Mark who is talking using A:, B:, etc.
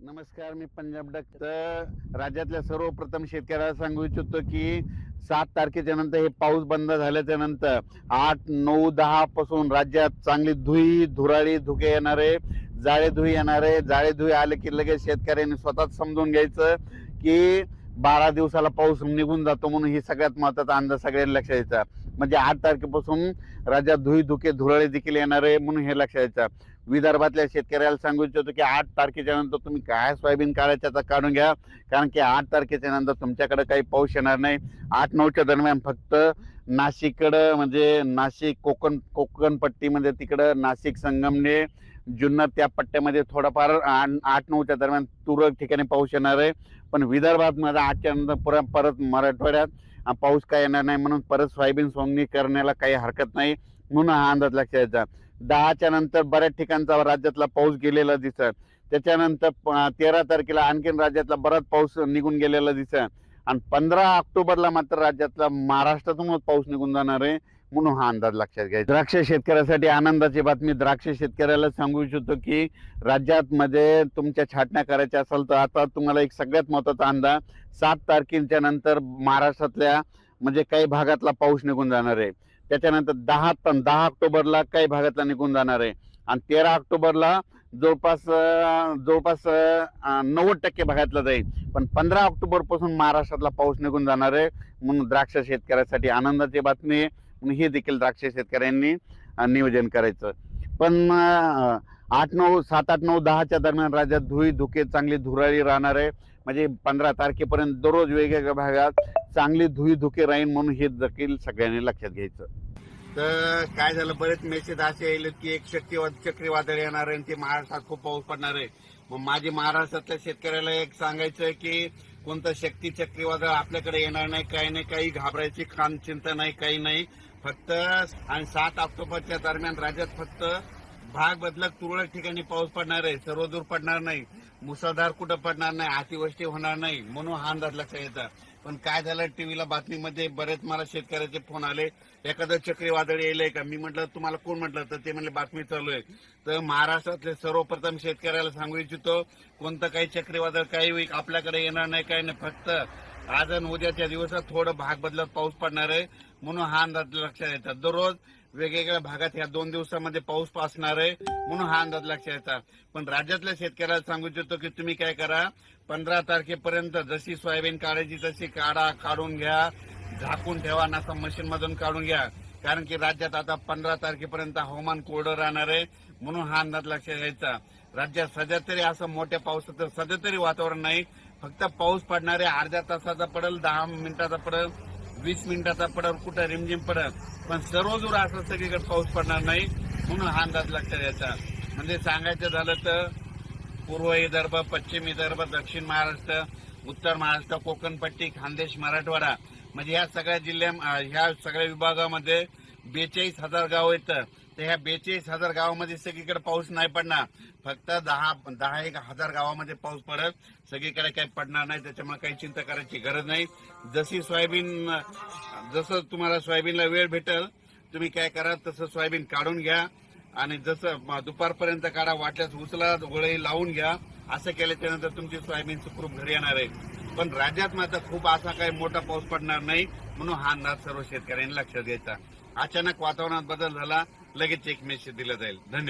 A: नमस्कार, मी पंजाब डक. तर राज्यातल्या सर्वप्रथम शेतकऱ्याला सांगू इच्छितो की 7 तारखेच्या नंतर हे पाऊस बंद झाल्याच्या नंतर 8, 9, 10 पासून राज्यात चांगली धुराळी धुके येणारे, जाळेधुई येणारे. जाळेधुई आले की लगेच शेतकऱ्यांनी स्वतःच समजून घ्यायचं की 12 दिवसाला पाऊस निघून जातो, म्हणून ही सगळ्यात महत्वाचा अंदाज सगळ्यांनी लक्षात द्यायचा. म्हणजे 8 तारखेपासून राज्यात धुके धुराळे देखील येणार आहे, म्हणून हे लक्षात द्यायचं. विदर्भातल्या शेतकऱ्याला सांगू इच्छितो की 8 तारखेच्या नंतर तुम्ही काय सोयाबीन काढायचं आता काढून घ्या, कारण की 8 तारखेच्या नंतर तुमच्याकडे काही पाऊस येणार नाही. 8-9च्या दरम्यान फक्त नाशिककडं, म्हणजे नाशिक कोकण पट्टीमध्ये तिकडं नाशिक, संगमनेर, जुन्नर त्या पट्ट्यामध्ये थोडाफार 8-9च्या दरम्यान तुरळक ठिकाणी पाऊस येणार आहे. पण विदर्भात मध्ये 8च्या नंतर परत मराठवाड्यात पाऊस काय येणार नाही, म्हणून परत सोयाबीन सोंगणी करण्याला काही हरकत नाही, म्हणून हा अंदाज लक्षात द्यायचा. 10च्या नंतर बऱ्याच ठिकाणचा राज्यातला पाऊस गेलेला दिसत. त्याच्यानंतर 13 तारखेला आणखीन राज्यातला बराच पाऊस निघून गेलेला दिसत. आणि 15 ऑक्टोबरला मात्र राज्यातला महाराष्ट्रातूनच पाऊस निघून जाणार आहे, म्हणून हा अंदाज लक्षात घ्यायचा. द्राक्ष शेतकऱ्यासाठी आनंदाची बातमी. द्राक्ष शेतकऱ्याला सांगू इच्छितो की राज्यात मध्ये तुमच्या छाटण्या करायच्या असेल तर आता तुम्हाला एक सगळ्यात महत्वाचा अंदाज, 7 तारखेच्या नंतर महाराष्ट्रातल्या म्हणजे काही भागातला पाऊस निघून जाणार आहे. त्याच्यानंतर 10 ऑक्टोबरला काही भागातला निघून जाणार आहे. आणि 13 ऑक्टोबरला जवळपास 90% भागातला जाईल. पण 15 ऑक्टोबर पासून महाराष्ट्रातला पाऊस निघून जाणार आहे, म्हणून द्राक्ष शेतकऱ्यासाठी आनंदाची बातमी आहे. म्हणून हे देखील द्राक्ष शेतकऱ्यांनी नियोजन करायचं. पण 7, 8, 9, 10च्या दरम्यान राज्यात धुके चांगली धुराळी राहणार आहे. म्हणजे 15 तारखेपर्यंत दररोज वेगवेगळ्या भागात चांगली धुके राहील, म्हणून हे देखील सगळ्यांनी लक्षात घ्यायचं. तर काय झालं, बरेच मेसेज असे येईल की एक चक्रीवादळ येणार आहे आणि ते महाराष्ट्रात खूप पाऊस पडणार आहे. मग माझी महाराष्ट्रातल्या शेतकऱ्याला एक सांगायचं आहे की कोणतं चक्रीवादळ आपल्याकडे येणार नाही, काही नाही, काही घाबरायची चिंता नाही, काही नाही. फक्त आणि 7 ऑक्टोबरच्या दरम्यान राज्यात फक्त भाग बदलक तुरळक ठिकाणी पाऊस पडणार आहे, सर्वदूर पडणार नाही, मुसळधार कुठं पडणार नाही, अतिवृष्टी होणार नाही, म्हणून हा अंदाज लक्षात येतात. पण काय झालं, टीव्हीला बातमीमध्ये बरेच मला शेतकऱ्याचे फोन आले, एखादं चक्रीवादळ येईल का. मी म्हटलं तुम्हाला कोण म्हटलं, तर ते म्हणले बातमी चालू आहे. तर महाराष्ट्रातले सर्वप्रथम शेतकऱ्याला सांगू इच्छितो, कोणतं काही चक्रीवादळ काही आपल्याकडे येणार नाही, काही नाही. फक्त आज आणि उद्याच्या दिवसात थोडं भाग बदलत पाऊस पडणार आहे, म्हणून हा अंदाज लक्षात येतात. दररोज वेगवेगळ्या भागात ह्या 2 दिवसामध्ये पाऊस असणार आहे, म्हणून हा अंदाज लक्षात येतात. पण राज्यातल्या शेतकऱ्याला सांगू इच्छितो की तुम्ही काय करा, 15 तारखेपर्यंत जशी सोयाबीन काढायची तशी काढून घ्या, झाकून ठेवा, नसा मशीन मधून काढून घ्या. कारण की राज्यात आता 15 तारखेपर्यंत हवामान कोरडं राहणार आहे, म्हणून हा अंदाज लक्षात घ्यायचा. राज्यात सध्या तरी असं मोठ्या पावसाचं सध्या तरी वातावरण नाही. फक्त पाऊस पडणारे अर्ध्या तासाचा पडेल, 10 मिनिटाचा पडेल, 20 मिनिटाचा पडेल, कुठं रिमझिम पडेल, पण सर्वदूर असं सगळीकडे पाऊस पडणार नाही, म्हणून हा अंदाज लक्षात घ्यायचा. म्हणजे सांगायचं झालं तर पूर्व विदर्भ, पश्चिम विदर्भ, दक्षिण महाराष्ट्र, उत्तर महाराष्ट्र, कोकणपट्टी, खानदेश, मराठवाडा, म्हणजे ह्या सगळ्या ह्या सगळ्या विभागामध्ये 42,000 गाव येतं. तर ह्या 42,000 गावामध्ये सगळीकडे पाऊस नाही पडणार. फक्त 10,000 गावामध्ये पाऊस पडत, सगळीकडे काही पडणार नाही. त्याच्यामुळे काही चिंता करायची गरज नाही. जसं तुम्हाला सोयाबीनला वेळ भेटेल, तुम्ही काय करा, तसं सोयाबीन काढून घ्या आणि जसं दुपारपर्यंत काढा, वाटल्यास उचला, गोळी लावून घ्या. असं केल्याच्या नंतर तुमची सोयाबीन सुखरूप घरी येणार आहे. पण राज्यात मात्र खूप असा काही मोठा पाऊस पडणार नाही, म्हणून हा अंदाज सर्व शेतकऱ्यांनी लक्षात घ्यायचा. अचानक वातावरणात बदल झाला, लगेच एक मेसेज दिला जाईल. धन्यवाद.